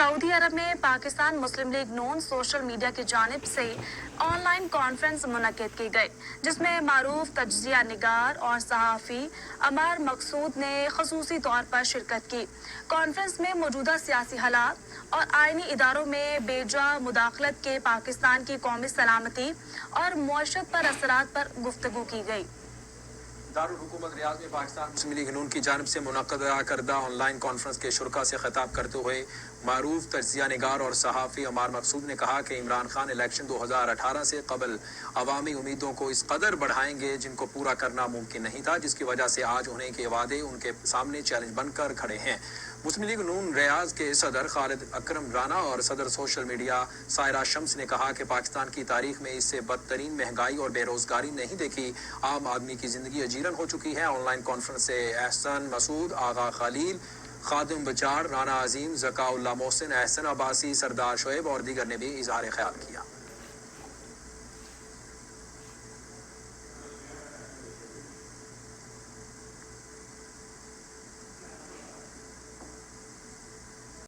Saudi अरब में पाकिस्तान मुस्लिम league नून social media की जानिब से ऑनलाइन कॉन्फ्रेंस मुनक्किद की गई, जिसमें मारूफ तज्जिया निगार और सहाफ़ी अमार मकसूद ने खसूसी तौर पर शिरकत की। कॉन्फ्रेंस में मौजूदा सियासी हालात और आइनी इदारों में बेजा मुदाखलत के पाकिस्तान की कौमी सलामती और मुआशरत पर असरात पर गुफ्तगू की गई। दारुल हुकूमत रियाद में पाकिस्तान मुस्लिम लीग नून की जानिब से मुनक्कदा करदा ऑनलाइन कॉन्फ्रेंस के शुरका से खिताब करते हुए मारूफ तज्जिया निगार और सहाफ़ी अमार मकसूद ने कहा कि इमरान खान इलेक्शन 2018 से कबल अवामी उम्मीदों को इस कदर बढ़ाएंगे जिनको पूरा करना मुमकिन नहीं था, जिसकी वजह से आज उन्हें के वादे उनके सामने चैलेंज बनकर खड़े हैं। मुस्लिम लीग नून रियाज के सदर खालिद अकरम राना और सदर सोशल मीडिया सायरा शम्स ने कहा कि पाकिस्तान की तारीख में इससे बदतरीन महंगाई और बेरोजगारी नहीं देखी। आम आदमी की जिंदगी अजीरन हो चुकी है। ऑनलाइन कॉन्फ्रेंस से एहसन मसूद, आगा खलील, खादिम बचार, राना अजीम, ज़काउल्लाह मोहसिन, एहसन अब्बासी, सरदार शोएब और दीगर ने भी इजहार ख्याल किया।